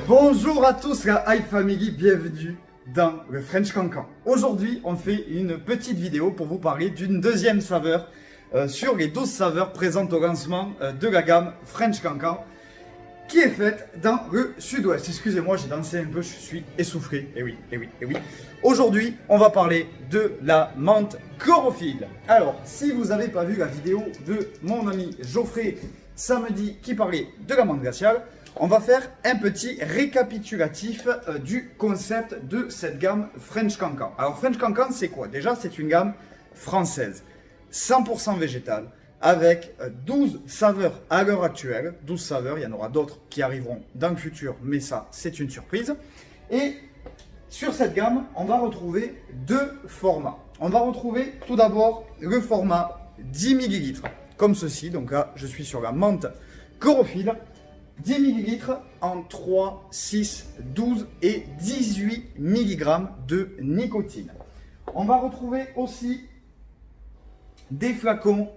Bonjour à tous la Hype Family, bienvenue dans le French Cancan. Aujourd'hui, on fait une petite vidéo pour vous parler d'une deuxième saveur sur les 12 saveurs présentes au lancement de la gamme French Cancan qui est faite dans le sud-ouest. Excusez-moi, j'ai dansé un peu, je suis essoufflé. Eh oui. Aujourd'hui, on va parler de la menthe chlorophylle. Alors, si vous n'avez pas vu la vidéo de mon ami Geoffrey samedi qui parlait de la menthe glaciale, on va faire un petit récapitulatif du concept de cette gamme French Cancan. Alors French Cancan, c'est quoi? Déjà, c'est une gamme française, 100% végétale, avec 12 saveurs à l'heure actuelle. 12 saveurs, il y en aura d'autres qui arriveront dans le futur, mais ça, c'est une surprise. Et sur cette gamme, on va retrouver deux formats. On va retrouver tout d'abord le format 10 ml, comme ceci. Donc là, je suis sur la menthe chlorophylle. 10 ml en 3, 6, 12 et 18 mg de nicotine. On va retrouver aussi des flacons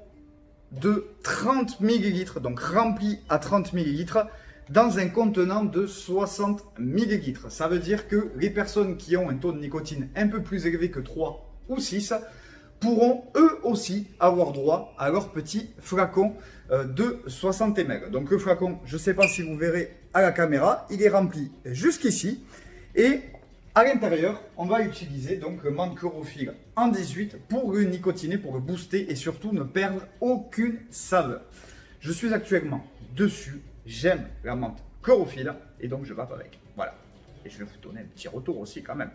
de 30 ml, donc remplis à 30 ml, dans un contenant de 60 ml. Ça veut dire que les personnes qui ont un taux de nicotine un peu plus élevé que 3 ou 6 pourront eux aussi avoir droit à leur petit flacon de 60 ml. Donc le flacon, je ne sais pas si vous verrez à la caméra, il est rempli jusqu'ici. Et à l'intérieur, on va utiliser donc le menthe chlorophylle en 18 pour le nicotiner, pour le booster et surtout ne perdre aucune saveur. Je suis actuellement dessus, j'aime la menthe chlorophylle et donc je vape avec. Voilà. Et je vais vous donner un petit retour aussi quand même.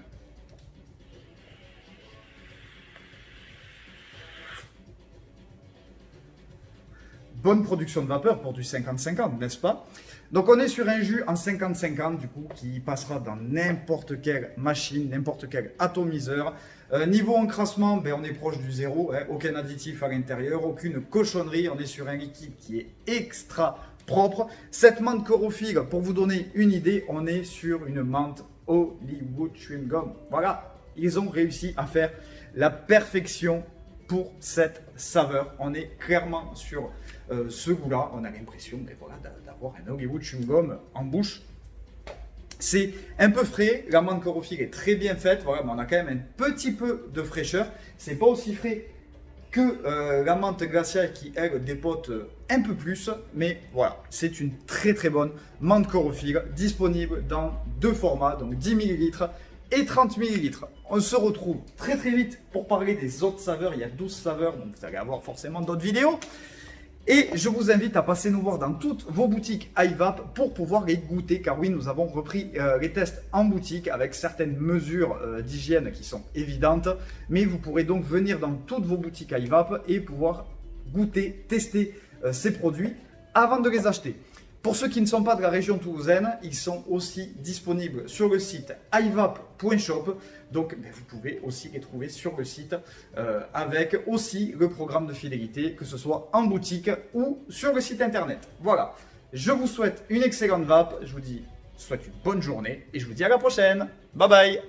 Bonne production de vapeur pour du 50-50, n'est-ce pas? Donc on est sur un jus en 50-50 du coup qui passera dans n'importe quelle machine, n'importe quel atomiseur. Niveau encrassement, ben, on est proche du zéro, hein, aucun additif à l'intérieur, aucune cochonnerie, on est sur un liquide qui est extra propre. Cette menthe chlorophylle, pour vous donner une idée, on est sur une menthe Hollywood Chewing Gum. Voilà, ils ont réussi à faire la perfection pour cette saveur. On est clairement sur ce goût-là. On a l'impression voilà, d'avoir un Hollywood Chewing Gum en bouche. C'est un peu frais. La menthe chlorophylle est très bien faite. Voilà, mais on a quand même un petit peu de fraîcheur. C'est pas aussi frais que la menthe glaciale qui, elle, dépote un peu plus. Mais voilà, c'est une très très bonne menthe chlorophylle disponible dans deux formats, donc 10 ml et 30 ml. On se retrouve très très vite pour parler des autres saveurs. Il y a 12 saveurs, donc vous allez avoir forcément d'autres vidéos. Et je vous invite à passer nous voir dans toutes vos boutiques iVap pour pouvoir les goûter. Car oui, nous avons repris les tests en boutique avec certaines mesures d'hygiène qui sont évidentes. Mais vous pourrez donc venir dans toutes vos boutiques iVap et pouvoir goûter, tester ces produits avant de les acheter. Pour ceux qui ne sont pas de la région toulousaine, ils sont aussi disponibles sur le site ivap.shop. Donc vous pouvez aussi les trouver sur le site avec aussi le programme de fidélité, que ce soit en boutique ou sur le site internet. Voilà, je vous souhaite une excellente vape, je vous souhaite une bonne journée et je vous dis à la prochaine. Bye bye.